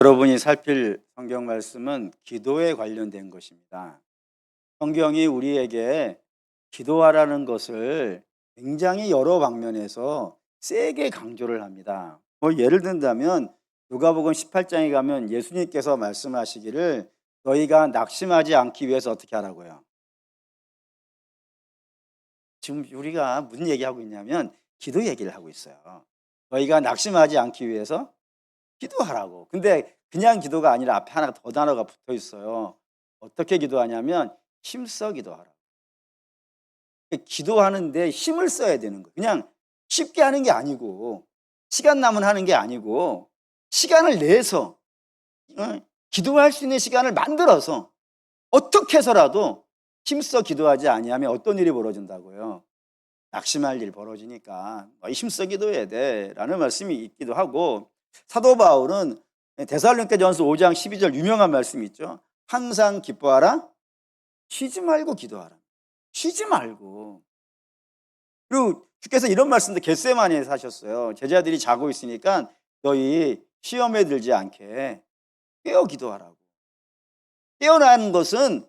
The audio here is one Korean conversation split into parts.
여러분이 살필 성경 말씀은 기도에 관련된 것입니다. 성경이 우리에게 기도하라는 것을 굉장히 여러 방면에서 세게 강조를 합니다. 예를 든다면 누가복음 18장에 가면 예수님께서 말씀하시기를 너희가 낙심하지 않기 위해서 어떻게 하라고요? 지금 우리가 무슨 얘기하고 있냐면 기도 얘기를 하고 있어요. 너희가 낙심하지 않기 위해서 기도하라고. 근데 그냥 기도가 아니라 앞에 하나 더 단어가 붙어 있어요. 어떻게 기도하냐면 힘써 기도하라. 기도하는데 힘을 써야 되는 거예요. 그냥 쉽게 하는 게 아니고 시간 남은 하는 게 아니고 시간을 내서 기도할 수 있는 시간을 만들어서 어떻게 해서라도 힘써 기도하지 아니하면 어떤 일이 벌어진다고요? 낙심할 일 벌어지니까 힘써 기도해야 돼라는 말씀이 있기도 하고, 사도 바울은 데살로니가전서 5장 12절 유명한 말씀이 있죠. 항상 기뻐하라, 쉬지 말고 기도하라. 쉬지 말고. 그리고 주께서 이런 말씀도 겟세마네에서 하셨어요. 제자들이 자고 있으니까 너희 시험에 들지 않게 깨어 기도하라고. 깨어나는 것은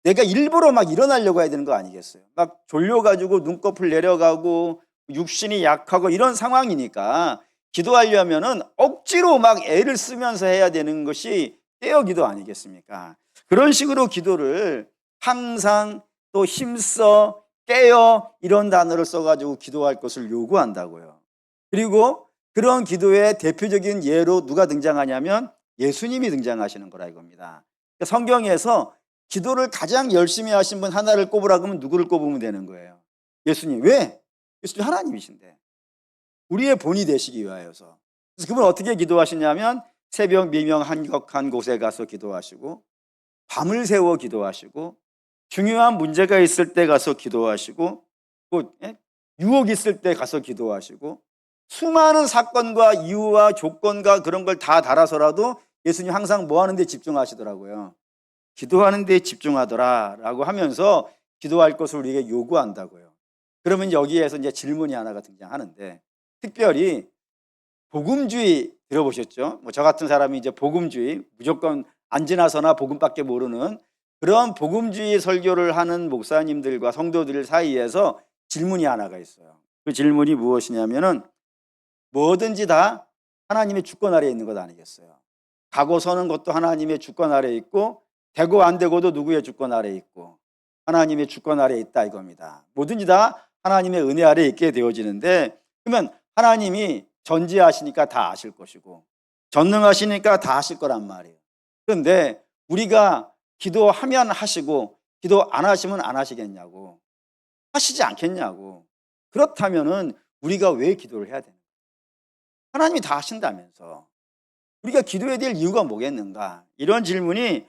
내가 일부러 막 일어나려고 해야 되는 거 아니겠어요? 막 졸려가지고 눈꺼풀 내려가고 육신이 약하고 이런 상황이니까 기도하려면은 억지로 막 애를 쓰면서 해야 되는 것이 깨어 기도 아니겠습니까? 그런 식으로 기도를 항상 또 힘써 깨어 이런 단어를 써가지고 기도할 것을 요구한다고요. 그리고 그런 기도의 대표적인 예로 누가 등장하냐면 예수님이 등장하시는 거라 이겁니다. 성경에서 기도를 가장 열심히 하신 분 하나를 꼽으라 그러면 누구를 꼽으면 되는 거예요? 예수님. 왜? 예수님 하나님이신데. 우리의 본이 되시기 위하여서. 그래서 그분 어떻게 기도하시냐면 새벽 미명 한적한 곳에 가서 기도하시고, 밤을 새워 기도하시고, 중요한 문제가 있을 때 가서 기도하시고, 또 유혹 있을 때 가서 기도하시고, 수많은 사건과 이유와 조건과 그런 걸 다 달아서라도 예수님 항상 뭐 하는 데 집중하시더라고요? 기도하는 데 집중하더라라고 하면서 기도할 것을 우리에게 요구한다고요. 그러면 여기에서 이제 질문이 하나가 등장하는데, 특별히 복음주의 들어보셨죠? 저 같은 사람이 이제 복음주의, 무조건 안 지나서나 복음밖에 모르는 그런 복음주의 설교를 하는 목사님들과 성도들 사이에서 질문이 하나가 있어요. 그 질문이 무엇이냐면은 뭐든지 다 하나님의 주권 아래에 있는 것 아니겠어요? 가고 서는 것도 하나님의 주권 아래에 있고, 되고 안 되고도 누구의 주권 아래에 있고, 하나님의 주권 아래에 있다 이겁니다. 뭐든지 다 하나님의 은혜 아래에 있게 되어지는데, 그러면 하나님이 전지하시니까 다 아실 것이고 전능하시니까 다 하실 거란 말이에요. 그런데 우리가 기도하면 하시고 기도 안 하시면 안 하시겠냐고, 하시지 않겠냐고. 그렇다면은 우리가 왜 기도를 해야 되는가? 하나님이 다 하신다면서 우리가 기도해야 될 이유가 뭐겠는가? 이런 질문이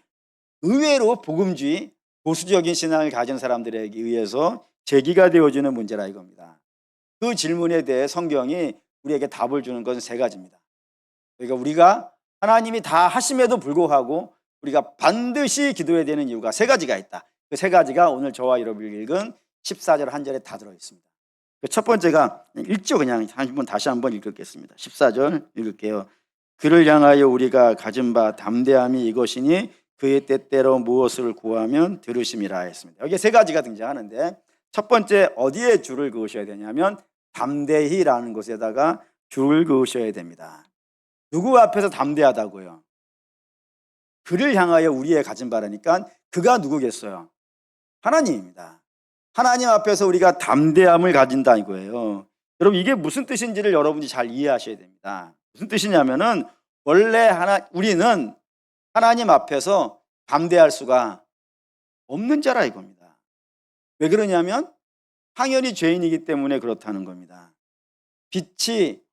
의외로 복음주의, 보수적인 신앙을 가진 사람들에게 의해서 제기가 되어지는 문제라 이겁니다. 그 질문에 대해 성경이 우리에게 답을 주는 것은 세 가지입니다. 그러니까 우리가 하나님이 다 하심에도 불구하고 우리가 반드시 기도해야 되는 이유가 세 가지가 있다. 그 세 가지가 오늘 저와 여러분이 읽은 14절 한 절에 다 들어있습니다. 첫 번째가 읽죠. 그냥 다시 한번 읽겠습니다. 14절 읽을게요. 그를 향하여 우리가 가진 바 담대함이 이것이니 그의 때때로 무엇을 구하면 들으심이라 했습니다. 여기 세 가지가 등장하는데, 첫 번째 어디에 줄을 그으셔야 되냐면 담대히라는 곳에다가 줄을 그으셔야 됩니다. 누구 앞에서 담대하다고요? 그를 향하여 우리의 가진 바라니까 그가 누구겠어요? 하나님입니다. 하나님 앞에서 우리가 담대함을 가진다 이거예요. 여러분, 이게 무슨 뜻인지를 여러분이 잘 이해하셔야 됩니다. 무슨 뜻이냐면은 원래 우리는 하나님 앞에서 담대할 수가 없는 자라 이겁니다. 왜 그러냐면 당연히 죄인이기 때문에 그렇다는 겁니다.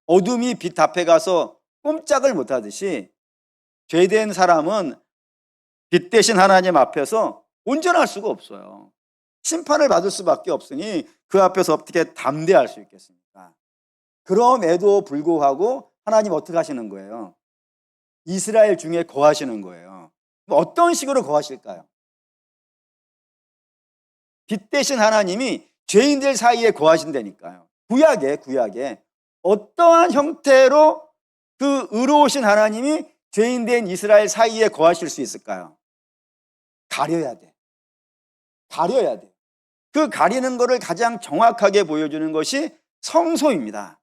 어둠이 빛 앞에 가서 꼼짝을 못하듯이 죄된 사람은 빛 대신 하나님 앞에서 온전할 수가 없어요. 심판을 받을 수밖에 없으니 그 앞에서 어떻게 담대할 수 있겠습니까? 그럼에도 불구하고 하나님 어떻게 하시는 거예요? 이스라엘 중에 거하시는 거예요. 어떤 식으로 거하실까요? 빛 대신 하나님이 죄인들 사이에 거하신다니까요. 구약에 어떠한 형태로 그 의로우신 하나님이 죄인된 이스라엘 사이에 거하실 수 있을까요? 가려야 돼. 가려야 돼. 그 가리는 것을 가장 정확하게 보여주는 것이 성소입니다.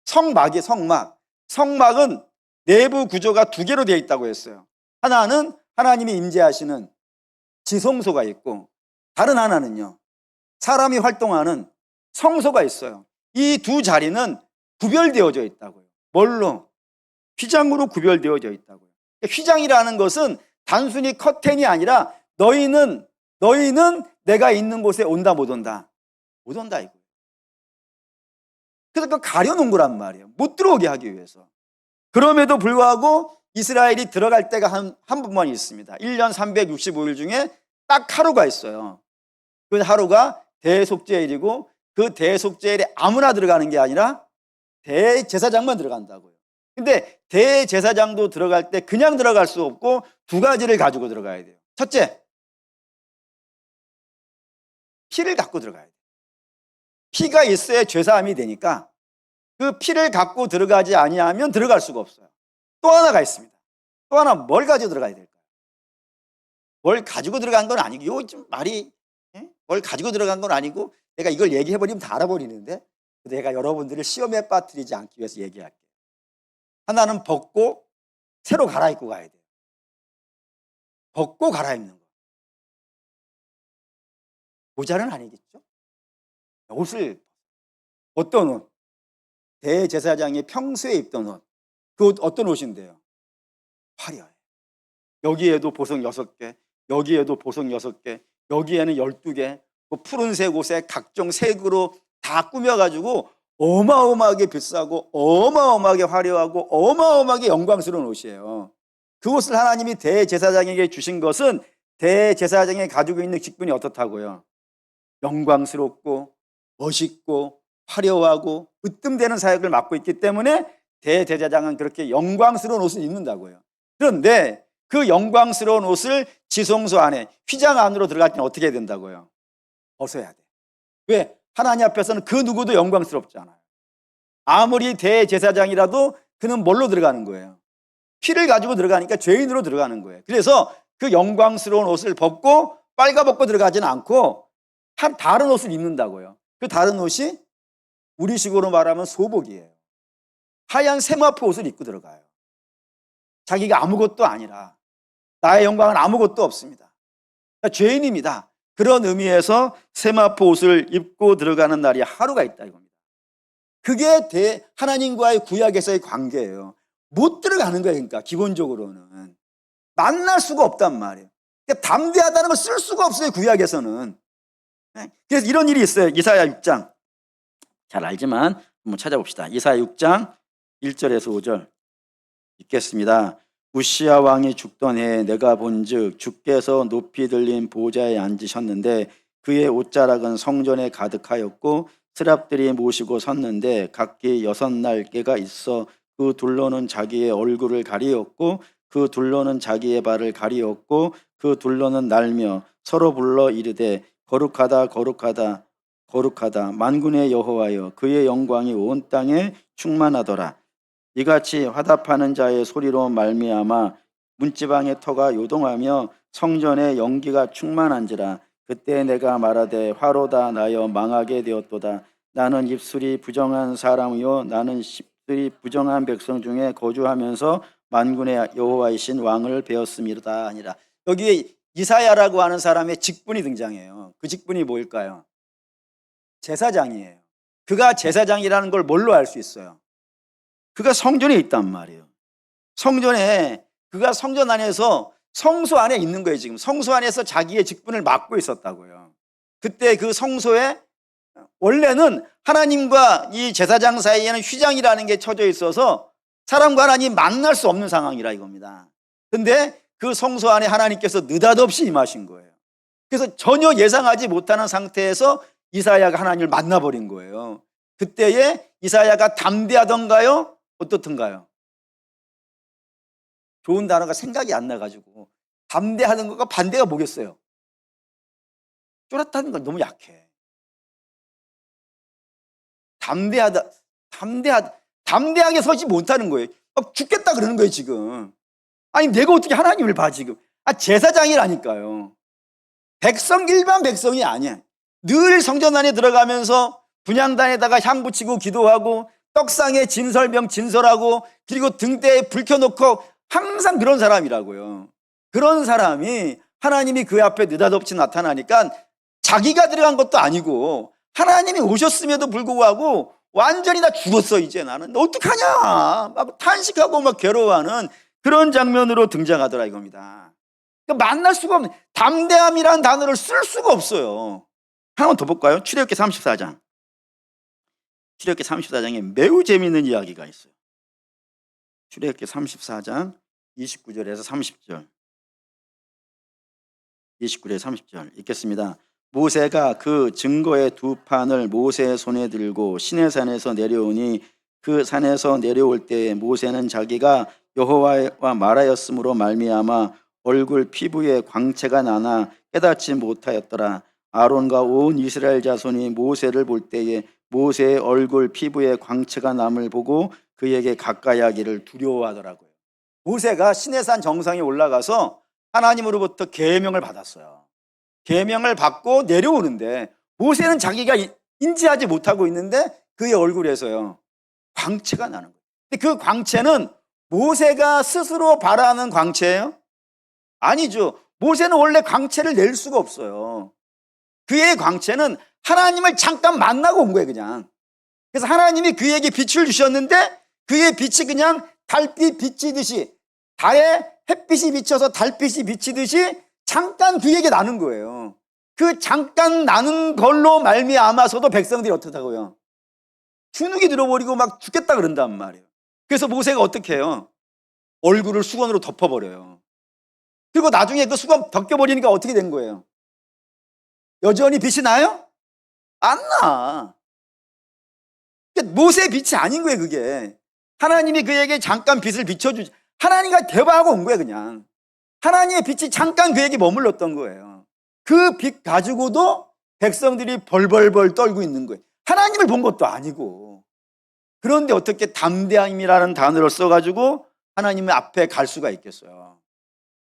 성막이 성막. 성막은 내부 구조가 두 개로 되어 있다고 했어요. 하나는 하나님이 임재하시는 지성소가 있고, 다른 하나는요, 사람이 활동하는 성소가 있어요. 이 두 자리는 구별되어져 있다고요. 뭘로? 휘장으로 구별되어져 있다고요. 휘장이라는 것은 단순히 커튼이 아니라 너희는 내가 있는 곳에 온다 못 온다? 못 온다 이거예요. 그래서 그 가려놓은 거란 말이에요. 못 들어오게 하기 위해서. 그럼에도 불구하고 이스라엘이 들어갈 때가 한 번만 있습니다. 1년 365일 중에 딱 하루가 있어요. 그 하루가 대속죄일이고, 그 대속죄일에 아무나 들어가는 게 아니라 대제사장만 들어간다고요. 근데 대제사장도 들어갈 때 그냥 들어갈 수 없고 두 가지를 가지고 들어가야 돼요. 첫째, 피를 갖고 들어가야 돼요. 피가 있어야 죄사함이 되니까 그 피를 갖고 들어가지 아니하면 들어갈 수가 없어요. 또 하나가 있습니다. 또 하나, 뭘 가지고 들어가야 될까요? 뭘 가지고 들어간 건 아니고, 이거 좀 말이, 뭘 가지고 들어간 건 아니고, 내가 이걸 얘기해버리면 다 알아버리는데, 내가 여러분들을 시험에 빠뜨리지 않기 위해서 얘기할게요. 하나는 벗고 새로 갈아입고 가야 돼요. 벗고 갈아입는 거. 모자는 아니겠죠? 옷을, 어떤 옷? 대제사장이 평소에 입던 옷. 그 옷 어떤 옷인데요? 화려해. 여기에도 보석 6개, 여기에도 보석 6개, 여기에는 12개, 푸른색 옷에 각종 색으로 다 꾸며가지고 어마어마하게 비싸고 어마어마하게 화려하고 어마어마하게 영광스러운 옷이에요. 그 옷을 하나님이 대제사장에게 주신 것은 대제사장이 가지고 있는 직분이 어떻다고요? 영광스럽고 멋있고 화려하고 으뜸되는 사역을 맡고 있기 때문에 대제사장은 그렇게 영광스러운 옷을 입는다고요. 그런데 그 영광스러운 옷을 지성소 안에, 휘장 안으로 들어갈 때는 어떻게 해야 된다고요? 벗어야 돼. 왜? 하나님 앞에서는 그 누구도 영광스럽지 않아요. 아무리 대제사장이라도 그는 뭘로 들어가는 거예요? 피를 가지고 들어가니까 죄인으로 들어가는 거예요. 그래서 그 영광스러운 옷을 벗고 빨가벗고 들어가지는 않고 다른 옷을 입는다고요. 그 다른 옷이 우리식으로 말하면 소복이에요. 하얀 세마포 옷을 입고 들어가요. 자기가 아무것도 아니라, 나의 영광은 아무것도 없습니다. 그러니까 죄인입니다. 그런 의미에서 세마포 옷을 입고 들어가는 날이 하루가 있다 이겁니다. 그게 하나님과의 구약에서의 관계예요. 못 들어가는 거예요. 그러니까 기본적으로는 만날 수가 없단 말이에요. 그러니까 담대하다는 걸 쓸 수가 없어요, 구약에서는. 그래서 이런 일이 있어요. 이사야 6장. 잘 알지만 한번 찾아봅시다. 이사야 6장 1절에서 5절 읽겠습니다. 우시야 왕이 죽던 해에 내가 본즉 주께서 높이 들린 보좌에 앉으셨는데 그의 옷자락은 성전에 가득하였고 스랍들이 모시고 섰는데 각기 6날개가 있어 그 둘로는 자기의 얼굴을 가리었고 그 둘로는 자기의 발을 가리었고 그 둘로는 날며 서로 불러 이르되 거룩하다 거룩하다 거룩하다 만군의 여호와여 그의 영광이 온 땅에 충만하더라. 이같이 화답하는 자의 소리로 말미암아 문지방의 터가 요동하며 성전의 연기가 충만한지라. 그때 내가 말하되 화로다 나여 망하게 되었도다. 나는 입술이 부정한 사람이요 나는 입술이 부정한 백성 중에 거주하면서 만군의 여호와이신 왕을 배웠음이로다 아니라. 여기에 이사야라고 하는 사람의 직분이 등장해요. 그 직분이 뭘까요? 제사장이에요. 그가 제사장이라는 걸 뭘로 알 수 있어요? 그가 성전에 있단 말이에요. 성전에, 그가 성전 안에서 성소 안에 있는 거예요. 지금 성소 안에서 자기의 직분을 맡고 있었다고요. 그때 그 성소에 원래는 하나님과 이 제사장 사이에는 휘장이라는 게 쳐져 있어서 사람과 하나님 만날 수 없는 상황이라 이겁니다. 근데 그 성소 안에 하나님께서 느닷없이 임하신 거예요. 그래서 전혀 예상하지 못하는 상태에서 이사야가 하나님을 만나버린 거예요. 그때에 이사야가 담대하던가요? 어떻던가요? 좋은 단어가 생각이 안 나가지고 담대하는 것과 반대가 뭐겠어요? 쫄았다는 건 너무 약해. 담대하게 서지 못하는 거예요. 막 죽겠다 그러는 거예요 지금. 아니 내가 어떻게 하나님을 봐 지금. 제사장이라니까요. 일반 백성이 아니야. 늘 성전 안에 들어가면서 분향단에다가 향 붙이고 기도하고 떡상에 진설명 진설하고 그리고 등대에 불 켜놓고 항상 그런 사람이라고요. 그런 사람이 하나님이 그 앞에 느닷없이 나타나니까 자기가 들어간 것도 아니고 하나님이 오셨음에도 불구하고 완전히 다 죽었어 이제 나는 어떡하냐 막 탄식하고 막 괴로워하는 그런 장면으로 등장하더라 이겁니다. 그러니까 만날 수가 없는, 담대함이라는 단어를 쓸 수가 없어요. 하나만 더 볼까요? 출애굽기 34장. 출애굽기 34장에 매우 재미있는 이야기가 있어요. 출애굽기 34장 29절에서 30절. 29절에서 30절 읽겠습니다. 모세가 그 증거의 두 판을 모세의 손에 들고 시내산에서 내려오니 그 산에서 내려올 때에 모세는 자기가 여호와와 말하였으므로 말미암아 얼굴 피부에 광채가 나나 깨닫지 못하였더라. 아론과 온 이스라엘 자손이 모세를 볼 때에 모세의 얼굴 피부에 광채가 남을 보고 그에게 가까이 하기를 두려워하더라고요. 모세가 시내산 정상에 올라가서 하나님으로부터 계명을 받았어요. 계명을 받고 내려오는데 모세는 자기가 인지하지 못하고 있는데 그의 얼굴에서요 광채가 나는 거예요. 근데 그 광채는 모세가 스스로 바라는 광채예요? 아니죠. 모세는 원래 광채를 낼 수가 없어요. 그의 광채는 하나님을 잠깐 만나고 온 거예요 그냥. 그래서 하나님이 그에게 빛을 주셨는데 그의 빛이 그냥 달빛 비치듯이, 달에 햇빛이 비쳐서 달빛이 비치듯이 잠깐 그에게 나는 거예요. 그 잠깐 나는 걸로 말미암아서도 백성들이 어떻다고요? 주눅이 들어버리고 막 죽겠다 그런단 말이에요. 그래서 모세가 어떻게 해요? 얼굴을 수건으로 덮어버려요. 그리고 나중에 그 수건 벗겨버리니까 어떻게 된 거예요? 여전히 빛이 나요? 안 나. 모세의 빛이 아닌 거예요 그게. 하나님이 그에게 잠깐 빛을 비춰주지, 하나님과 대화하고 온 거예요 그냥. 하나님의 빛이 잠깐 그에게 머물렀던 거예요. 그 빛 가지고도 백성들이 벌벌벌 떨고 있는 거예요. 하나님을 본 것도 아니고. 그런데 어떻게 담대함이라는 단어를 써가지고 하나님 앞에 갈 수가 있겠어요.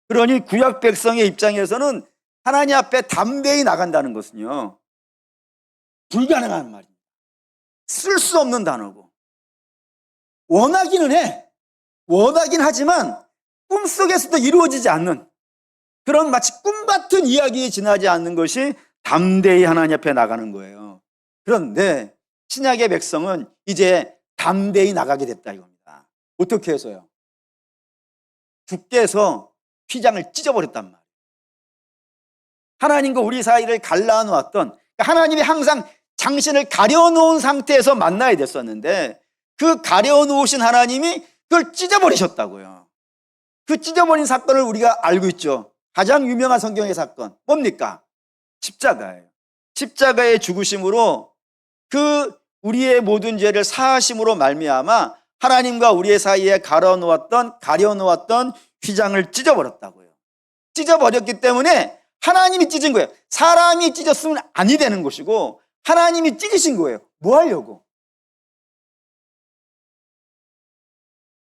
그러니 구약 백성의 입장에서는 하나님 앞에 담대히 나간다는 것은요 불가능한 말입니다. 쓸 수 없는 단어고, 원하기는 해. 원하긴 하지만 꿈속에서도 이루어지지 않는 그런 마치 꿈 같은 이야기에 지나지 않는 것이 담대히 하나님 앞에 나가는 거예요. 그런데 신약의 백성은 이제 담대히 나가게 됐다 이겁니다. 어떻게 해서요? 주께서 휘장을 찢어버렸단 말이에요. 하나님과 우리 사이를 갈라놓았던, 하나님이 항상 당신을 가려놓은 상태에서 만나야 됐었는데 그 가려놓으신 하나님이 그걸 찢어버리셨다고요. 그 찢어버린 사건을 우리가 알고 있죠. 가장 유명한 성경의 사건 뭡니까? 십자가예요. 십자가의 죽으심으로 그 우리의 모든 죄를 사하심으로 말미암아 하나님과 우리의 사이에 가려놓았던 휘장을 찢어버렸다고요. 찢어버렸기 때문에 하나님이 찢은 거예요. 사람이 찢었으면 아니 되는 것이고 하나님이 찢으신 거예요. 뭐 하려고?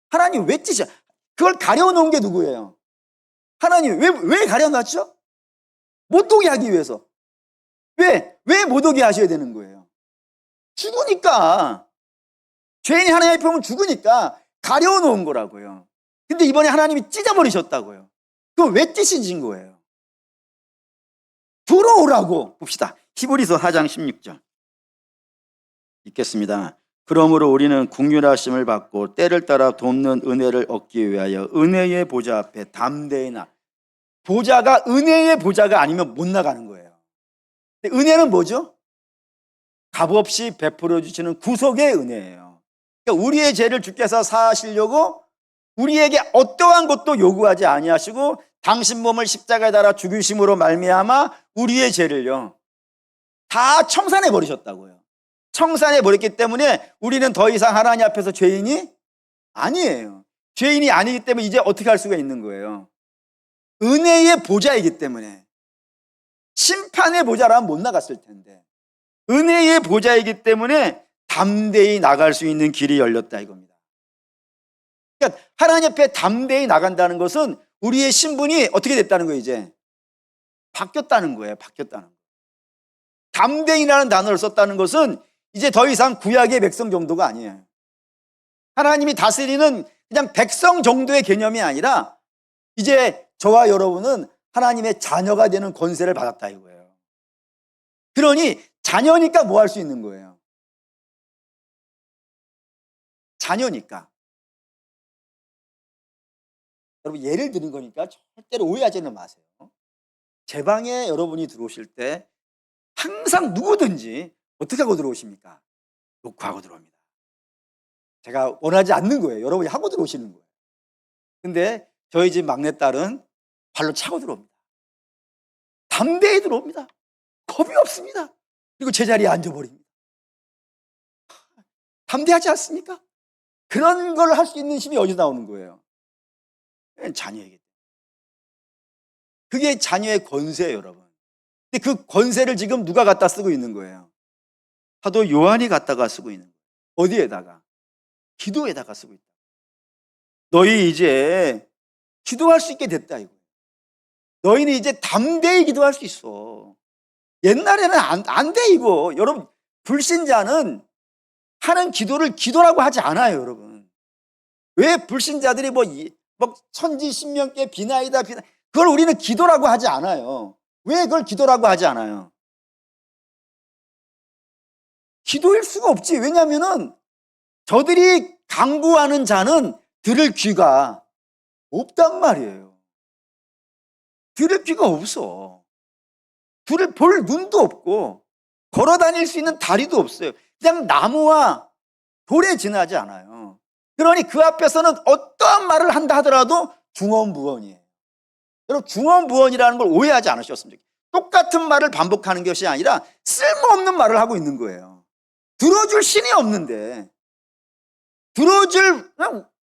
하나님 왜 찢으셔? 그걸 가려놓은 게 누구예요? 하나님 왜 가려놨죠? 못 오게 하기 위해서. 왜 못 오게 하셔야 되는 거예요? 죽으니까. 죄인이 하나님 앞에 오면 죽으니까 가려놓은 거라고요. 근데 이번에 하나님이 찢어버리셨다고요. 그럼 왜 찢으신 거예요? 들어오라고. 봅시다. 히브리서 4장 16절 읽겠습니다. 그러므로 우리는 긍휼하심을 받고 때를 따라 돕는 은혜를 얻기 위하여 은혜의 보좌 앞에 담대히 보좌가 은혜의 보좌가 아니면 못 나가는 거예요. 근데 은혜는 뭐죠? 값없이 베풀어 주시는 구속의 은혜예요. 그러니까 우리의 죄를 주께서 사하시려고 우리에게 어떠한 것도 요구하지 아니하시고 당신 몸을 십자가에 달아 죽이심으로 말미암아 우리의 죄를요 다 청산해 버리셨다고요. 청산해 버렸기 때문에 우리는 더 이상 하나님 앞에서 죄인이 아니에요. 죄인이 아니기 때문에 이제 어떻게 할 수가 있는 거예요? 은혜의 보좌이기 때문에. 심판의 보좌라면 못 나갔을 텐데 은혜의 보좌이기 때문에 담대히 나갈 수 있는 길이 열렸다 이겁니다. 그러니까 하나님 앞에 담대히 나간다는 것은 우리의 신분이 어떻게 됐다는 거예요, 이제? 바뀌었다는 거예요, 바뀌었다는 거예요. 담대히라는 단어를 썼다는 것은 이제 더 이상 구약의 백성 정도가 아니에요. 하나님이 다스리는 그냥 백성 정도의 개념이 아니라 이제 저와 여러분은 하나님의 자녀가 되는 권세를 받았다 이거예요. 그러니 자녀니까 뭐 할 수 있는 거예요? 자녀니까. 여러분 예를 드린 거니까 절대로 오해하지는 마세요. 제 방에 여러분이 들어오실 때 항상 누구든지 어떻게 하고 들어오십니까? 욕하고 들어옵니다. 제가 원하지 않는 거예요. 여러분이 하고 들어오시는 거예요. 근데 저희 집 막내딸은 발로 차고 들어옵니다. 담대히 들어옵니다. 겁이 없습니다. 그리고 제 자리에 앉아버립니다. 담대하지 않습니까? 그런 걸 할 수 있는 힘이 어디서 나오는 거예요? 자녀에게. 그게 자녀의 권세예요, 여러분. 근데 그 권세를 지금 누가 갖다 쓰고 있는 거예요? 사도 요한이 갖다가 쓰고 있는 거예요. 어디에다가? 기도에다가 쓰고 있다. 너희 이제 기도할 수 있게 됐다 이거예요. 너희는 이제 담대히 기도할 수 있어. 옛날에는 안 돼 이거. 여러분 불신자는 하는 기도를 기도라고 하지 않아요, 여러분. 왜 불신자들이 뭐 선지 신명께 비나이다 그걸 우리는 기도라고 하지 않아요. 왜 그걸 기도라고 하지 않아요? 기도일 수가 없지. 왜냐하면은 저들이 강구하는 자는 들을 귀가 없단 말이에요. 들을 귀가 없어. 들을 볼 눈도 없고 걸어 다닐 수 있는 다리도 없어요. 그냥 나무와 돌에 지나지 않아요. 그러니 그 앞에서는 어떠한 말을 한다 하더라도 중언부언이에요. 여러분 중언부언이라는 걸 오해하지 않으셨으면 좋겠어요. 똑같은 말을 반복하는 것이 아니라 쓸모없는 말을 하고 있는 거예요. 들어줄 신이 없는데 들어줄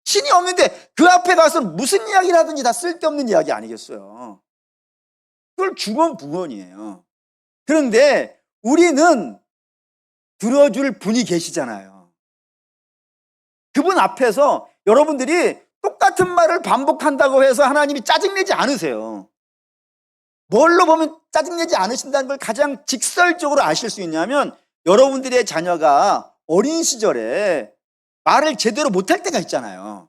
신이 없는데 그 앞에 가서 무슨 이야기를 하든지 다 쓸데없는 이야기 아니겠어요. 그걸 중언부언이에요. 그런데 우리는 들어줄 분이 계시잖아요. 그분 앞에서 여러분들이 똑같은 말을 반복한다고 해서 하나님이 짜증내지 않으세요. 뭘로 보면 짜증내지 않으신다는 걸 가장 직설적으로 아실 수 있냐면 여러분들의 자녀가 어린 시절에 말을 제대로 못할 때가 있잖아요.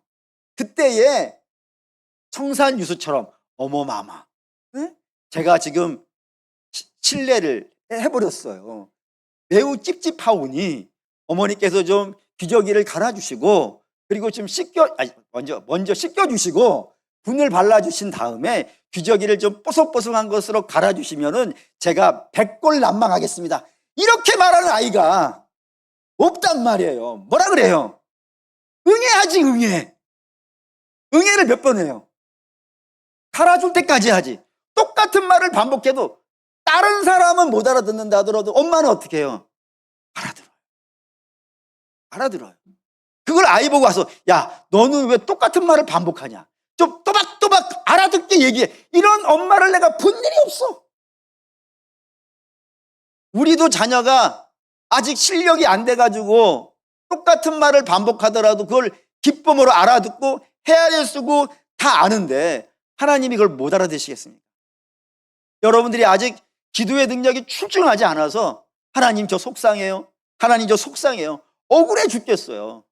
그때에 청산유수처럼 어머 마마 제가 지금 실례를 해버렸어요. 매우 찝찝하오니 어머니께서 좀 기저귀를 갈아주시고 그리고 좀 먼저 씻겨주시고 분을 발라주신 다음에 기저귀를 좀 뽀송뽀송한 것으로 갈아주시면은 제가 100골 난망하겠습니다. 이렇게 말하는 아이가 없단 말이에요. 뭐라 그래요? 응애하지 응애. 응애를 몇 번 해요? 갈아줄 때까지 하지. 똑같은 말을 반복해도 다른 사람은 못 알아듣는다 하더라도 엄마는 어떻게 해요? 알아들어요. 그걸 아이 보고 와서 야 너는 왜 똑같은 말을 반복하냐? 좀 또박또박 알아듣게 얘기해. 이런 엄마를 내가 본 일이 없어. 우리도 자녀가 아직 실력이 안 돼가지고 똑같은 말을 반복하더라도 그걸 기쁨으로 알아듣고 헤아려 쓰고 다 아는데 하나님이 그걸 못 알아듣시겠습니까? 여러분들이 아직 기도의 능력이 출중하지 않아서 하나님 저 속상해요. 하나님 저 속상해요. 억울해 죽겠어요.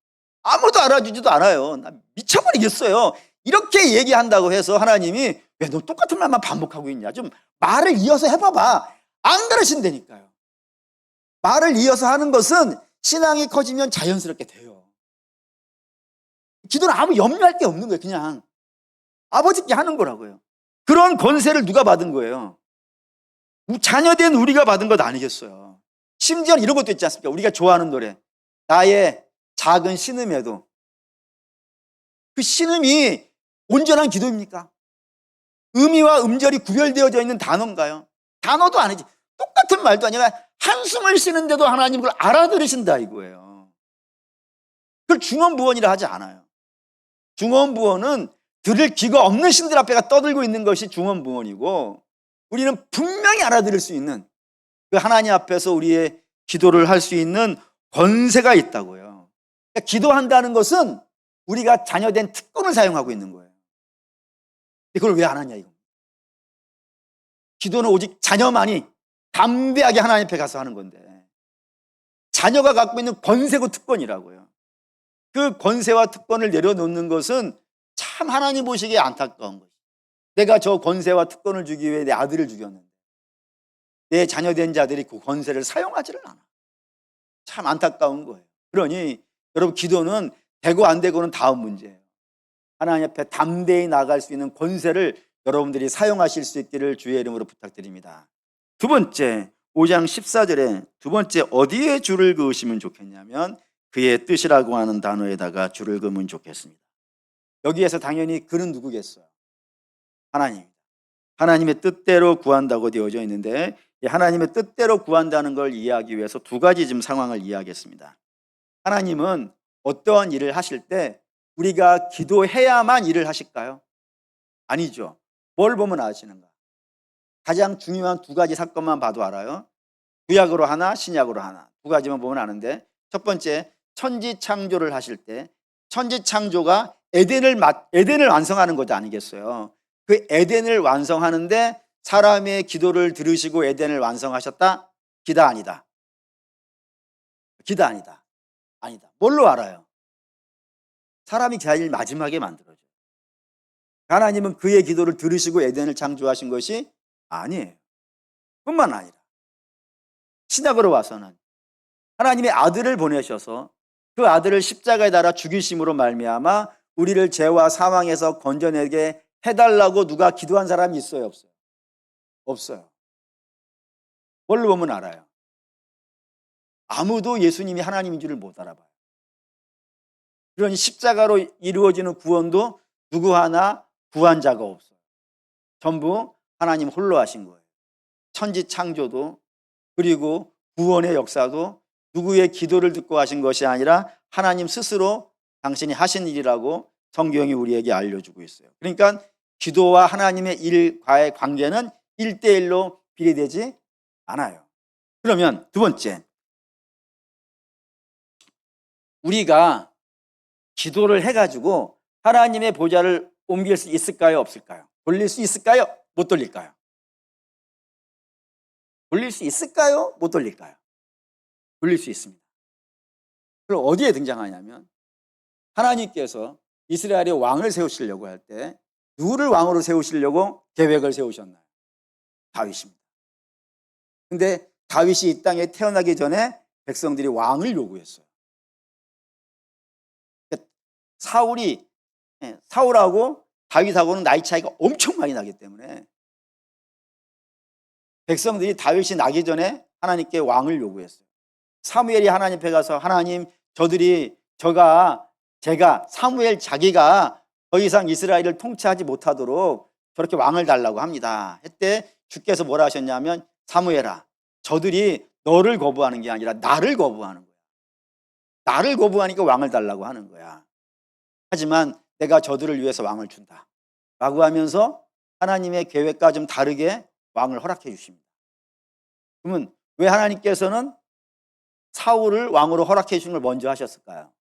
아무도 알아주지도 않아요. 나 미쳐버리겠어요. 이렇게 얘기한다고 해서 하나님이 왜 너 똑같은 말만 반복하고 있냐? 좀 말을 이어서 해봐봐. 안 그러신다니까요. 말을 이어서 하는 것은 신앙이 커지면 자연스럽게 돼요. 기도는 아무 염려할 게 없는 거예요. 그냥 아버지께 하는 거라고요. 그런 권세를 누가 받은 거예요? 자녀된 우리가 받은 것 아니겠어요. 심지어 이런 것도 있지 않습니까? 우리가 좋아하는 노래 나의 작은 신음에도 그 신음이 온전한 기도입니까? 음이와 음절이 구별되어져 있는 단어인가요? 단어도 아니지. 똑같은 말도 아니라 한숨을 쉬는데도 하나님 그걸 알아들으신다 이거예요. 그걸 중언부언이라 하지 않아요. 중언부언은 들을 귀가 없는 신들 앞에가 떠들고 있는 것이 중언부언이고 우리는 분명히 알아들을 수 있는 그 하나님 앞에서 우리의 기도를 할 수 있는 권세가 있다고요. 그러니까 기도한다는 것은 우리가 자녀된 특권을 사용하고 있는 거예요. 그걸 왜 안 하냐 이거. 기도는 오직 자녀만이 담대하게 하나님 앞에 가서 하는 건데, 자녀가 갖고 있는 권세고 특권이라고요. 그 권세와 특권을 내려놓는 것은 참 하나님 보시기에 안타까운 것이에요. 내가 저 권세와 특권을 주기 위해 내 아들을 죽였는데 내 자녀된 자들이 그 권세를 사용하지를 않아. 참 안타까운 거예요. 그러니 여러분, 기도는 되고 안 되고는 다음 문제예요. 하나님 앞에 담대히 나아갈 수 있는 권세를 여러분들이 사용하실 수 있기를 주의 이름으로 부탁드립니다. 두 번째, 5장 14절에 두 번째 어디에 줄을 그으시면 좋겠냐면 그의 뜻이라고 하는 단어에다가 줄을 그으면 좋겠습니다. 여기에서 당연히 그는 누구겠어요? 하나님. 하나님의 뜻대로 구한다고 되어져 있는데, 하나님의 뜻대로 구한다는 걸 이해하기 위해서 두 가지 지금 상황을 이해하겠습니다. 하나님은 어떠한 일을 하실 때 우리가 기도해야만 일을 하실까요? 아니죠. 뭘 보면 아시는가? 가장 중요한 두 가지 사건만 봐도 알아요. 구약으로 하나, 신약으로 하나. 두 가지만 보면 아는데, 첫 번째, 천지 창조를 하실 때 천지 창조가 에덴을 완성하는 것 아니겠어요? 그 에덴을 완성하는데 사람의 기도를 들으시고 에덴을 완성하셨다? 기다 아니다? 기다 아니다? 아니다. 뭘로 알아요? 사람이 제일 마지막에 만들어져요. 하나님은 그의 기도를 들으시고 에덴을 창조하신 것이 아니에요. 뿐만 아니라 신약으로 와서는 하나님의 아들을 보내셔서 그 아들을 십자가에 달아 죽이심으로 말미암아 우리를 죄와 사망에서 건져내게 해달라고 누가 기도한 사람이 있어요? 없어요? 없어요. 뭘로 보면 알아요? 아무도 예수님이 하나님인 줄을 못 알아봐요. 그러니 십자가로 이루어지는 구원도 누구 하나 구한 자가 없어요. 전부 하나님 홀로 하신 거예요. 천지 창조도, 그리고 구원의 역사도 누구의 기도를 듣고 하신 것이 아니라 하나님 스스로 당신이 하신 일이라고 성경이 우리에게 알려주고 있어요. 그러니까 기도와 하나님의 일과의 관계는 1대1로 비례되지 않아요. 그러면 두 번째, 우리가 기도를 해가지고 하나님의 보좌를 옮길 수 있을까요? 없을까요? 돌릴 수 있을까요? 못 돌릴까요? 돌릴 수 있을까요? 못 돌릴까요? 돌릴 수 있습니다. 그럼 어디에 등장하냐면, 하나님께서 이스라엘의 왕을 세우시려고 할 때 누구를 왕으로 세우시려고 계획을 세우셨나요? 다윗입니다. 근데 다윗이 이 땅에 태어나기 전에 백성들이 왕을 요구했어요. 사울하고 다윗하고는 나이 차이가 엄청 많이 나기 때문에 백성들이 다윗이 나기 전에 하나님께 왕을 요구했어요. 사무엘이 하나님 앞에 가서, 하나님, 제가 사무엘 자기가 더 이상 이스라엘을 통치하지 못하도록 저렇게 왕을 달라고 합니다 했대. 주께서 뭐라 하셨냐면, 사무엘아, 저들이 너를 거부하는 게 아니라 나를 거부하는 거야. 나를 거부하니까 왕을 달라고 하는 거야. 하지만 내가 저들을 위해서 왕을 준다 라고 하면서 하나님의 계획과 좀 다르게 왕을 허락해 주십니다. 그러면 왜 하나님께서는 사울을 왕으로 허락해 주신 걸 먼저 하셨을까요?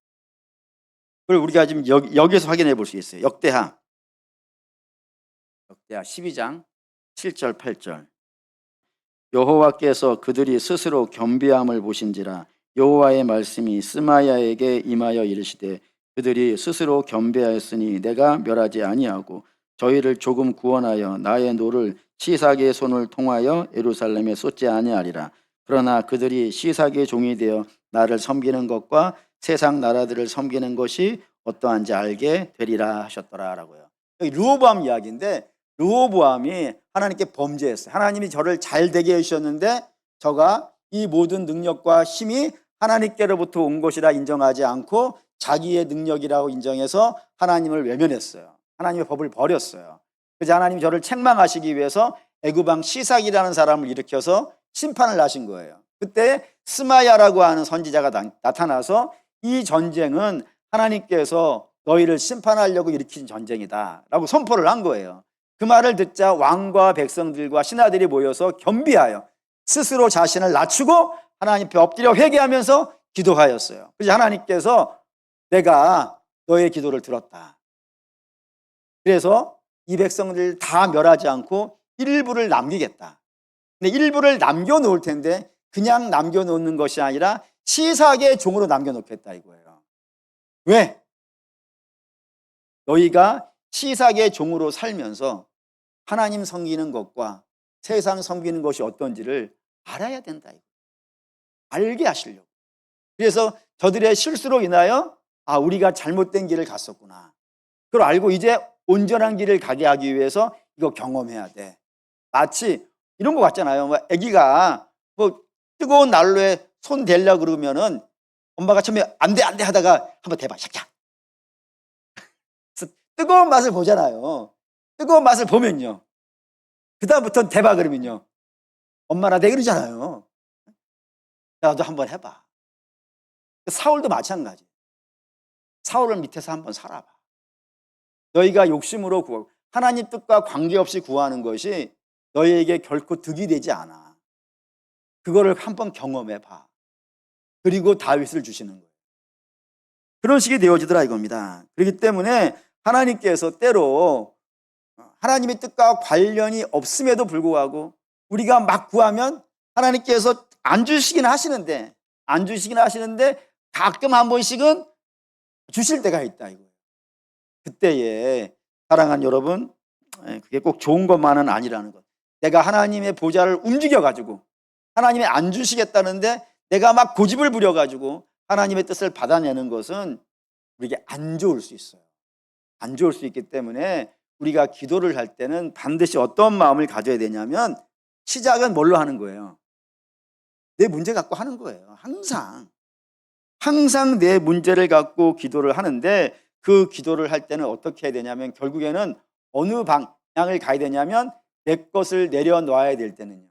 그걸 우리가 지금 여기서 확인해 볼 수 있어요. 역대하 12장 7절 8절. 여호와께서 그들이 스스로 겸비함을 보신지라 여호와의 말씀이 스마야에게 임하여 이르시되 그들이 스스로 겸비하였으니 내가 멸하지 아니하고 저희를 조금 구원하여 나의 노를 시삭의 손을 통하여 예루살렘에 쏟지 아니하리라. 그러나 그들이 시삭의 종이 되어 나를 섬기는 것과 세상 나라들을 섬기는 것이 어떠한지 알게 되리라 하셨더라라고요. 여기 르호보암 이야기인데, 르호보암이 하나님께 범죄했어요. 하나님이 저를 잘 되게 해주셨는데 저가 이 모든 능력과 힘이 하나님께로부터 온 것이라 인정하지 않고 자기의 능력이라고 인정해서 하나님을 외면했어요. 하나님의 법을 버렸어요. 그래서 하나님이 저를 책망하시기 위해서 애굽왕 시삭이라는 사람을 일으켜서 심판을 하신 거예요. 그때 스마야라고 하는 선지자가 나타나서 이 전쟁은 하나님께서 너희를 심판하려고 일으킨 전쟁이다 라고 선포를 한 거예요. 그 말을 듣자 왕과 백성들과 신하들이 모여서 겸비하여 스스로 자신을 낮추고 하나님 앞에 엎드려 회개하면서 기도하였어요. 그래서 하나님께서 내가 너의 기도를 들었다. 그래서 이 백성들 다 멸하지 않고 일부를 남기겠다. 근데 일부를 남겨놓을 텐데 그냥 남겨놓는 것이 아니라 시삭의 종으로 남겨놓겠다 이거예요. 왜? 너희가 시삭의 종으로 살면서 하나님 섬기는 것과 세상 섬기는 것이 어떤지를 알아야 된다. 알게 하시려고. 그래서 저들의 실수로 인하여 우리가 잘못된 길을 갔었구나. 그걸 알고 이제 온전한 길을 가게 하기 위해서 이거 경험해야 돼. 마치 이런 거 같잖아요. 아기가 뜨거운 난로에 손 대려고 그러면은 엄마가 처음에 안 돼 하다가 한번 대봐. 샥샥. 뜨거운 맛을 보잖아요. 뜨거운 맛을 보면요. 그다음부터는 대봐 그러면요. 엄마나 내 그러잖아요. 나도 한번 해봐. 사울도 마찬가지. 사울을 밑에서 한번 살아봐. 너희가 욕심으로 구하고 하나님 뜻과 관계없이 구하는 것이 너희에게 결코 득이 되지 않아. 그거를 한번 경험해봐. 그리고 다윗을 주시는 거예요. 그런 식이 되어지더라 이겁니다. 그렇기 때문에 하나님께서 때로 하나님의 뜻과 관련이 없음에도 불구하고 우리가 막 구하면 하나님께서 안 주시긴 하시는데 가끔 한 번씩은 주실 때가 있다 이거예요. 그때에 사랑하는 여러분, 그게 꼭 좋은 것만은 아니라는 것. 내가 하나님의 보좌를 움직여가지고 하나님이 안 주시겠다는데 내가 막 고집을 부려가지고 하나님의 뜻을 받아내는 것은 우리에게 안 좋을 수 있어요. 안 좋을 수 있기 때문에 우리가 기도를 할 때는 반드시 어떤 마음을 가져야 되냐면 시작은 뭘로 하는 거예요? 내 문제 갖고 하는 거예요. 항상 내 문제를 갖고 기도를 하는데 그 기도를 할 때는 어떻게 해야 되냐면 결국에는 어느 방향을 가야 되냐면 내 것을 내려놓아야 될 때는요.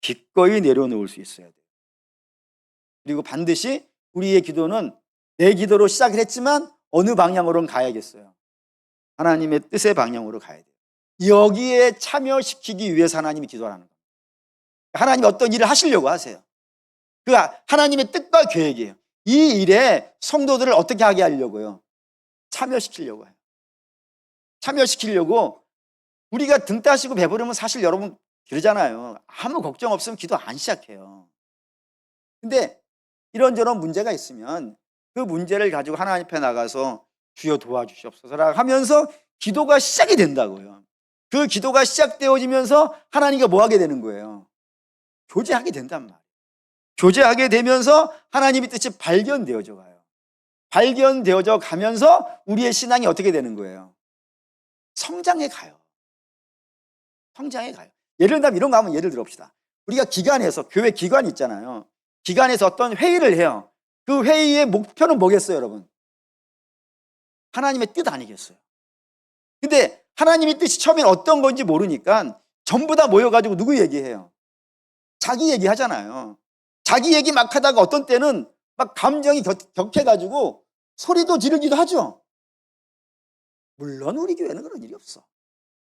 기꺼이 내려놓을 수 있어야 돼요. 그리고 반드시 우리의 기도는 내 기도로 시작을 했지만 어느 방향으로는 가야겠어요. 하나님의 뜻의 방향으로 가야 돼요. 여기에 참여시키기 위해서 하나님이 기도하는 거예요. 하나님이 어떤 일을 하시려고 하세요. 그 하나님의 뜻과 계획이에요. 이 일에 성도들을 어떻게 하게 하려고요? 참여시키려고 해요. 참여시키려고 우리가 등 따시고 배부르면 사실 여러분 그러잖아요. 아무 걱정 없으면 기도 안 시작해요. 근데 이런저런 문제가 있으면 그 문제를 가지고 하나님 앞에 나가서 주여 도와주시옵소서라 하면서 기도가 시작이 된다고요. 그 기도가 시작되어지면서 하나님과 뭐 하게 되는 거예요? 교제하게 된단 말이에요. 교제하게 되면서 하나님의 뜻이 발견되어져 가요. 발견되어져 가면서 우리의 신앙이 어떻게 되는 거예요? 성장해 가요. 성장해 가요. 예를 들면 이런 거 하면 예를 들읍시다. 우리가 기관에서 교회 기관이 있잖아요. 기관에서 어떤 회의를 해요. 그 회의의 목표는 뭐겠어요, 여러분? 하나님의 뜻 아니겠어요? 근데 하나님의 뜻이 처음엔 어떤 건지 모르니까 전부 다 모여가지고 누구 얘기해요? 자기 얘기 하잖아요. 자기 얘기 막 하다가 어떤 때는 막 감정이 격해가지고 소리도 지르기도 하죠. 물론 우리 교회는 그런 일이 없어.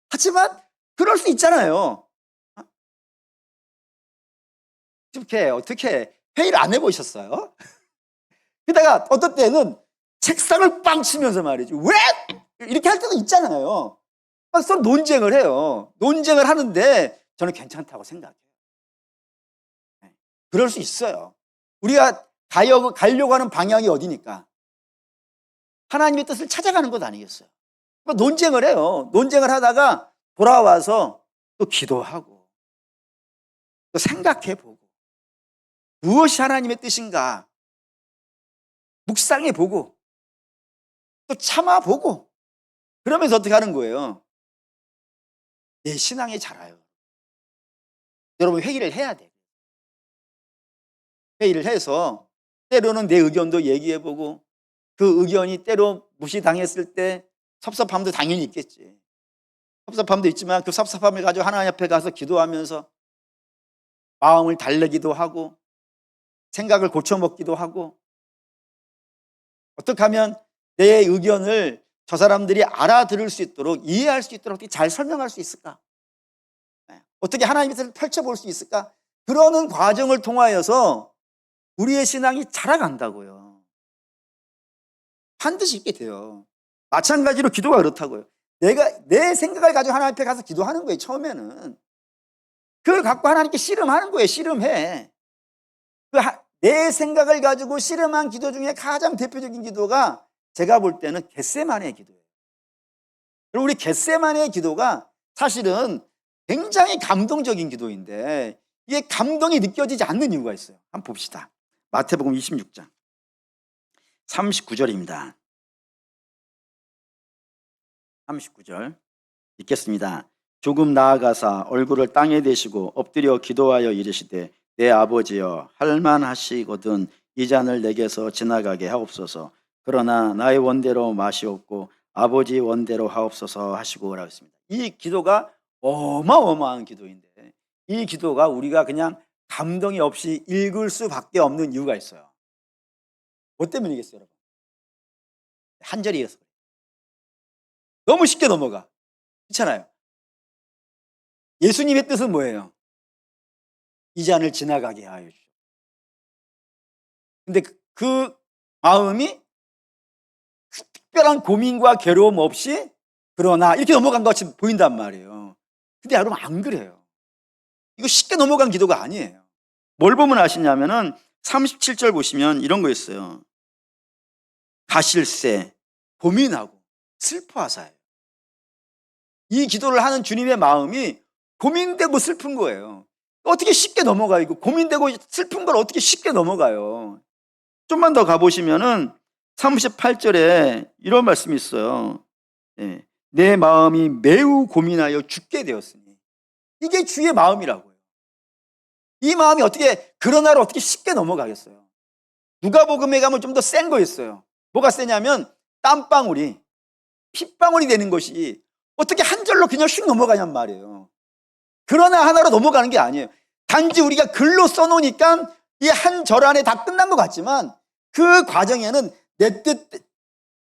하지만 그럴 수 있잖아요. 어떻게 회의를 안 해보셨어요? 그러다가 어떤 때는 책상을 빵 치면서 말이지. 왜? 이렇게 할 때도 있잖아요. 막 서로 논쟁을 해요. 논쟁을 하는데 저는 괜찮다고 생각해요. 그럴 수 있어요. 우리가 가려고 하는 방향이 어디니까? 하나님의 뜻을 찾아가는 것 아니겠어요? 논쟁을 해요. 논쟁을 하다가 돌아와서 또 기도하고 또 생각해보고 무엇이 하나님의 뜻인가 묵상해보고 또 참아보고 그러면서 어떻게 하는 거예요? 내 신앙이 자라요. 여러분 회의를 해야 돼. 회의를 해서 때로는 내 의견도 얘기해보고 그 의견이 때로 무시당했을 때 섭섭함도 당연히 있겠지. 섭섭함도 있지만 그 섭섭함을 가지고 하나님 앞에 가서 기도하면서 마음을 달래기도 하고 생각을 고쳐먹기도 하고 어떻게 하면 내 의견을 저 사람들이 알아들을 수 있도록 이해할 수 있도록 어떻게 잘 설명할 수 있을까? 어떻게 하나님의 뜻을 펼쳐볼 수 있을까? 그러는 과정을 통하여서 우리의 신앙이 자라간다고요. 반드시 있게 돼요. 마찬가지로 기도가 그렇다고요. 내 생각을 가지고 하나님 앞에 가서 기도하는 거예요. 처음에는 그걸 갖고 하나님께 씨름하는 거예요. 씨름해. 내 생각을 가지고 씨름한 기도 중에 가장 대표적인 기도가 제가 볼 때는 겟세마네의 기도예요. 그리고 우리 겟세마네의 기도가 사실은 굉장히 감동적인 기도인데 이게 감동이 느껴지지 않는 이유가 있어요. 한번 봅시다. 마태복음 26장 39절입니다. 39절 읽겠습니다. 조금 나아가사 얼굴을 땅에 대시고 엎드려 기도하여 이르시되 내 아버지여 할만하시거든 이 잔을 내게서 지나가게 하옵소서. 그러나 나의 원대로 마시옵고 아버지 원대로 하옵소서 하시고라고 했습니다. 이 기도가 어마어마한 기도인데 이 기도가 우리가 그냥 감동이 없이 읽을 수밖에 없는 이유가 있어요. 뭐 때문이겠어요, 여러분? 한 절이어서 너무 쉽게 넘어가. 그렇잖아요. 예수님의 뜻은 뭐예요? 이 잔을 지나가게 하여 주시오. 근데 그 마음이 특별한 고민과 괴로움 없이 그러나 이렇게 넘어간 것 같이 보인단 말이에요. 근데 여러분 안 그래요. 이거 쉽게 넘어간 기도가 아니에요. 뭘 보면 아시냐면은 37절 보시면 이런 거 있어요. 가실새 고민하고 슬퍼하사예요. 이 기도를 하는 주님의 마음이 고민되고 슬픈 거예요. 어떻게 쉽게 넘어가요? 이거 고민되고 슬픈 걸 어떻게 쉽게 넘어가요? 좀만 더 가보시면은 38절에 이런 말씀이 있어요. 예, 내 마음이 매우 고민하여 죽게 되었으니. 이게 주의 마음이라고요. 이 마음이 어떻게 그러나를 어떻게 쉽게 넘어가겠어요? 누가복음에 가면 좀 더 센 거 있어요. 뭐가 세냐면 땀방울이 핏방울이 되는 것이 어떻게 한 절로 그냥 슉 넘어가냔 말이에요. 그러나 하나로 넘어가는 게 아니에요. 단지 우리가 글로 써놓으니까 이 한 절 안에 다 끝난 것 같지만 그 과정에는 내 뜻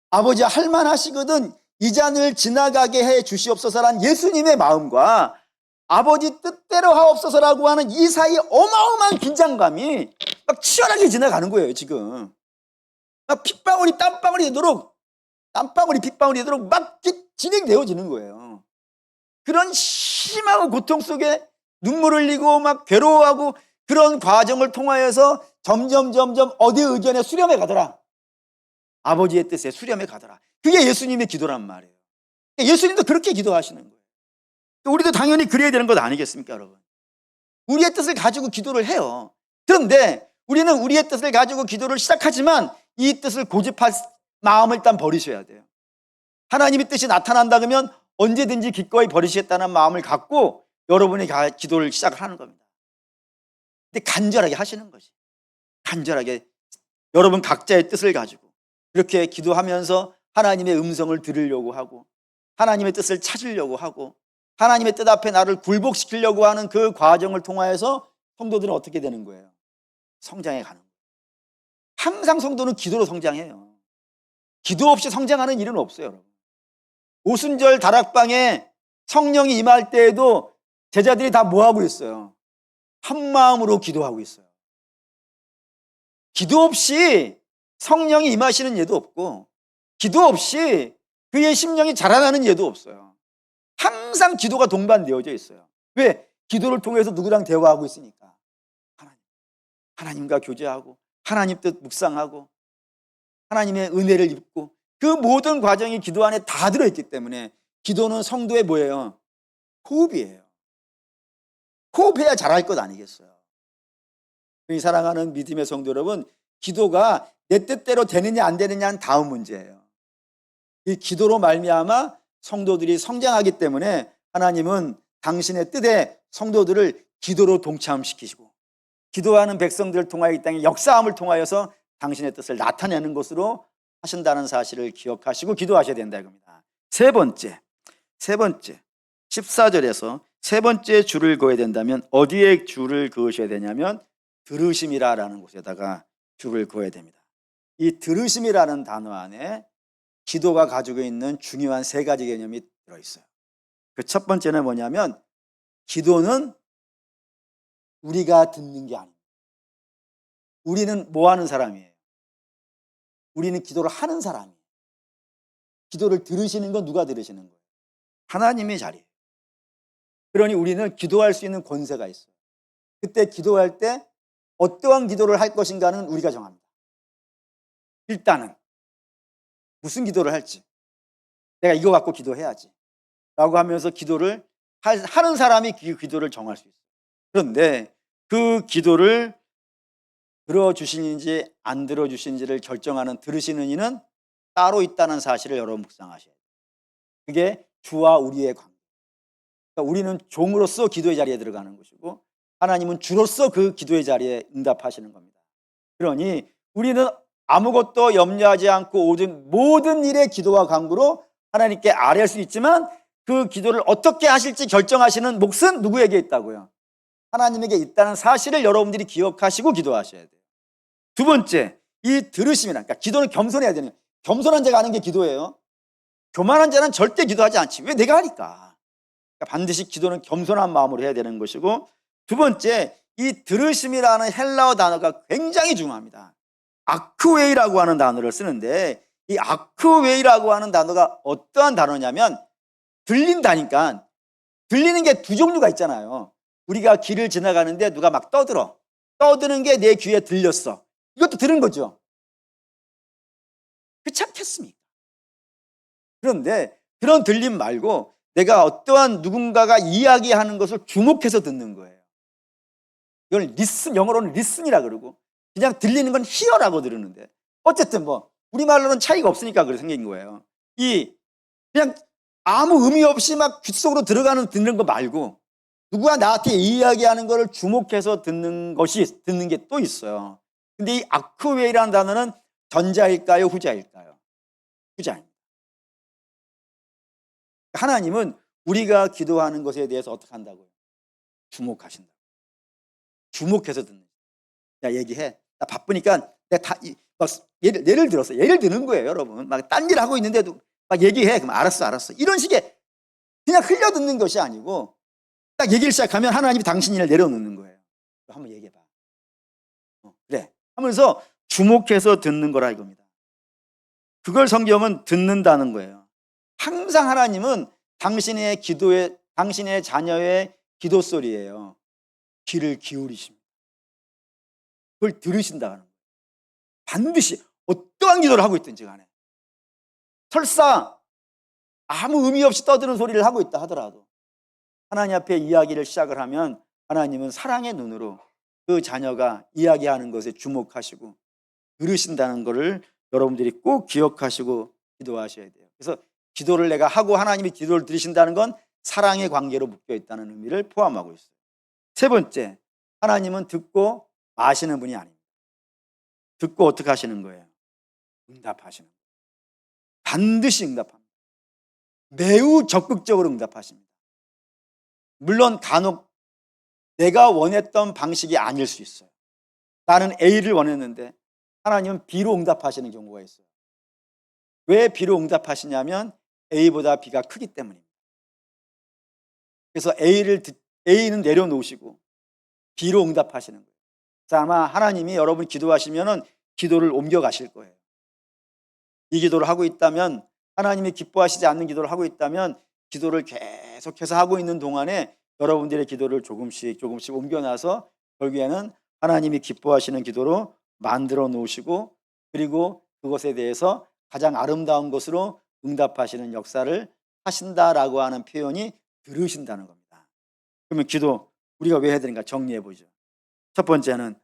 아버지 할만하시거든 이 잔을 지나가게 해 주시옵소서란 예수님의 마음과 아버지 뜻대로 하옵소서라고 하는 이 사이 어마어마한 긴장감이 막 치열하게 지나가는 거예요. 지금 막 핏방울이 땀방울이 되도록 땀방울이 핏방울이 되도록 막 진행되어지는 거예요. 그런 심하고 고통 속에 눈물 흘리고 막 괴로워하고 그런 과정을 통하여서 점점 어디의 의견에 수렴해 가더라. 아버지의 뜻에 수렴해 가더라. 그게 예수님의 기도란 말이에요. 예수님도 그렇게 기도하시는 거예요. 우리도 당연히 그래야 되는 것 아니겠습니까, 여러분? 우리의 뜻을 가지고 기도를 해요. 그런데 우리는 우리의 뜻을 가지고 기도를 시작하지만 이 뜻을 고집할 마음을 일단 버리셔야 돼요. 하나님의 뜻이 나타난다 그러면 언제든지 기꺼이 버리시겠다는 마음을 갖고 여러분이 기도를 시작하는 겁니다. 근데 간절하게 하시는 거지. 간절하게 여러분 각자의 뜻을 가지고 이렇게 기도하면서 하나님의 음성을 들으려고 하고 하나님의 뜻을 찾으려고 하고 하나님의 뜻 앞에 나를 굴복시키려고 하는 그 과정을 통하여서 성도들은 어떻게 되는 거예요? 성장해 가는 거예요. 항상 성도는 기도로 성장해요. 기도 없이 성장하는 일은 없어요, 여러분. 오순절 다락방에 성령이 임할 때에도 제자들이 다 뭐하고 있어요? 한 마음으로 기도하고 있어요. 기도 없이 성령이 임하시는 예도 없고 기도 없이 그의 심령이 자라나는 예도 없어요. 항상 기도가 동반되어져 있어요. 왜? 기도를 통해서 누구랑 대화하고 있으니까. 하나님과 교제하고 하나님 뜻 묵상하고 하나님의 은혜를 입고 그 모든 과정이 기도 안에 다 들어있기 때문에 기도는 성도의 뭐예요? 호흡이에요. 호흡해야 잘할 것 아니겠어요? 사랑하는 믿음의 성도 여러분, 기도가 내 뜻대로 되느냐 안 되느냐는 다음 문제예요. 이 기도로 말미암아 성도들이 성장하기 때문에 하나님은 당신의 뜻에 성도들을 기도로 동참시키시고 기도하는 백성들을 통하여 이 땅의 역사함을 통하여서 당신의 뜻을 나타내는 것으로 하신다는 사실을 기억하시고 기도하셔야 된다 이겁니다. 세 번째 14절에서 세 번째 줄을 그어야 된다면 어디에 줄을 그으셔야 되냐면 들으심이라는 곳에다가 줄을 그어야 됩니다. 이 들으심이라는 단어 안에 기도가 가지고 있는 중요한 세 가지 개념이 들어있어요. 그 첫 번째는 뭐냐면 기도는 우리가 듣는 게 아닙니다. 우리는 뭐 하는 사람이에요? 우리는 기도를 하는 사람이에요. 기도를 들으시는 건 누가 들으시는 거예요? 하나님의 자리예요. 그러니 우리는 기도할 수 있는 권세가 있어요. 그때 기도할 때 어떠한 기도를 할 것인가는 우리가 정합니다. 일단은 무슨 기도를 할지, 내가 이거 갖고 기도해야지 라고 하면서 기도를 하는 사람이 그 기도를 정할 수 있어요. 그런데 그 기도를 들어주시는지 안 들어주시는지를 결정하는 들으시는 이는 따로 있다는 사실을 여러분 묵상하셔야 돼요. 그게 주와 우리의 관계. 그러니까 우리는 종으로서 기도의 자리에 들어가는 것이고 하나님은 주로서 그 기도의 자리에 응답하시는 겁니다. 그러니 우리는 아무것도 염려하지 않고 모든 일에 기도와 간구로 하나님께 아뢰할 수 있지만 그 기도를 어떻게 하실지 결정하시는 몫은 누구에게 있다고요? 하나님에게 있다는 사실을 여러분들이 기억하시고 기도하셔야 돼요. 두 번째, 이 들으심이란, 그러니까 기도는 겸손해야 되는 거예요. 겸손한 자가 하는 게 기도예요. 교만한 자는 절대 기도하지 않지. 왜? 내가 하니까. 그러니까 반드시 기도는 겸손한 마음으로 해야 되는 것이고, 두 번째, 이 들으심이라는 헬라어 단어가 굉장히 중요합니다. 아크웨이라고 하는 단어를 쓰는데, 이 아크웨이라고 하는 단어가 어떠한 단어냐면 들린다니까. 들리는 게 두 종류가 있잖아요. 우리가 길을 지나가는데 누가 막 떠드는 게 내 귀에 들렸어. 이것도 들은 거죠. 귀찮겠습니까? 그런데 그런 들림 말고 내가 어떠한 누군가가 이야기하는 것을 주목해서 듣는 거예요. 이걸 영어로는 리슨이라 그러고 그냥 들리는 건 히어라고 들으는데 어쨌든 뭐 우리말로는 차이가 없으니까 그렇게 생긴 거예요. 그냥 아무 의미 없이 막 귀 속으로 듣는 거 말고 누구가 나한테 이야기하는 거를 주목해서 듣는 게 또 있어요. 근데 이 아크웨이라는 단어는 전자일까요? 후자일까요? 후자입니다. 하나님은 우리가 기도하는 것에 대해서 어떻게 한다고요? 주목하신다. 주목해서 듣는. 야, 얘기해. 나 바쁘니까 내가 예를 들어서 예를 드는 거예요, 여러분. 막 딴 일 하고 있는데도 막 얘기해. 그럼 알았어. 이런 식의 그냥 흘려 듣는 것이 아니고 딱 얘기를 시작하면 하나님이 당신 일을 내려놓는 거예요. 한번 얘기해봐. 그래. 하면서 주목해서 듣는 거라 이겁니다. 그걸 성경은 듣는다는 거예요. 항상 하나님은 당신의 자녀의 기도 소리예요. 귀를 기울이십니다. 그걸 들으신다는 거예요. 반드시 어떠한 기도를 하고 있든지 간에. 설사 아무 의미 없이 떠드는 소리를 하고 있다 하더라도 하나님 앞에 이야기를 시작을 하면 하나님은 사랑의 눈으로 그 자녀가 이야기하는 것에 주목하시고 들으신다는 것을 여러분들이 꼭 기억하시고 기도하셔야 돼요. 그래서 기도를 내가 하고 하나님이 기도를 들으신다는 건 사랑의 관계로 묶여 있다는 의미를 포함하고 있어요. 세 번째, 하나님은 듣고 마시는 분이 아닙니다. 듣고 어떻게 하시는 거예요? 응답하시는 거예요. 반드시 응답합니다. 매우 적극적으로 응답하십니다. 물론 간혹 내가 원했던 방식이 아닐 수 있어요. 나는 A를 원했는데 하나님은 B로 응답하시는 경우가 있어요. 왜 B로 응답하시냐면 A보다 B가 크기 때문입니다. 그래서 A는 내려놓으시고 B로 응답하시는 거예요. 그래서 아마 하나님이 여러분 기도하시면 기도를 옮겨가실 거예요. 이 기도를 하고 있다면 하나님이 기뻐하시지 않는 기도를 하고 있다면 기도를 계속해서 하고 있는 동안에 여러분들의 기도를 조금씩 옮겨놔서 결국에는 하나님이 기뻐하시는 기도로 만들어 놓으시고 그리고 그것에 대해서 가장 아름다운 것으로 응답하시는 역사를 하신다라고 하는 표현이 들으신다는 겁니다. 그러면 기도 우리가 왜 해야 되는가 정리해 보죠. 첫 번째는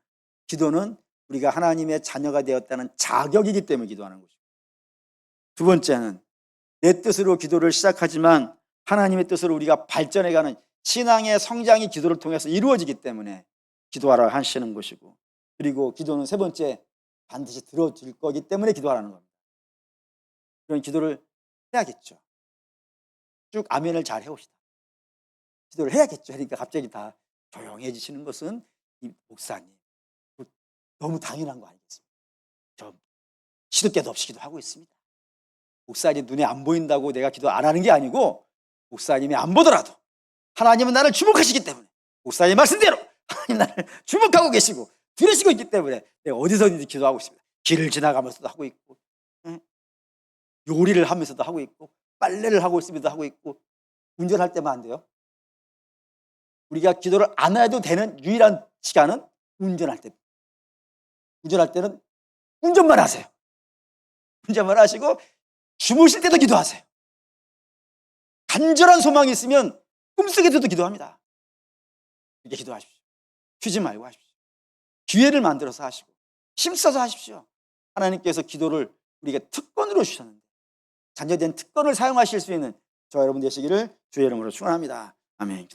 기도는 우리가 하나님의 자녀가 되었다는 자격이기 때문에 기도하는 것이고 두 번째는 내 뜻으로 기도를 시작하지만 하나님의 뜻으로 우리가 발전해가는 신앙의 성장이 기도를 통해서 이루어지기 때문에 기도하라 하시는 것이고 그리고 기도는 세 번째 반드시 들어줄 거기 때문에 기도하라는 겁니다. 그런 기도를 해야겠죠. 쭉 아멘을 잘 해옵시다. 기도를 해야겠죠. 그러니까 갑자기 다 조용해지시는 것은 이 목사님 너무 당연한 거 아니겠습니까? 저 시도 때도 없이 기도하고 있습니다. 목사님 눈에 안 보인다고 내가 기도 안 하는 게 아니고 목사님이 안 보더라도 하나님은 나를 주목하시기 때문에 목사님 말씀대로 하나님 나를 주목하고 계시고 들으시고 있기 때문에 내가 어디서든지 기도하고 있습니다. 길을 지나가면서도 하고 있고 요리를 하면서도 하고 있고 빨래를 하고 있으면서도 하고 있고 운전할 때만 안 돼요. 우리가 기도를 안 해도 되는 유일한 시간은 운전할 때. 운전할 때는 운전만 하세요. 운전만 하시고 주무실 때도 기도하세요. 간절한 소망이 있으면 꿈속에서도 기도합니다. 이렇게 기도하십시오. 쉬지 말고 하십시오. 기회를 만들어서 하시고 힘써서 하십시오. 하나님께서 기도를 우리에게 특권으로 주셨는데 자녀된 특권을 사용하실 수 있는 저와 여러분 되시기를 주의 이름으로 축원합니다. 아멘.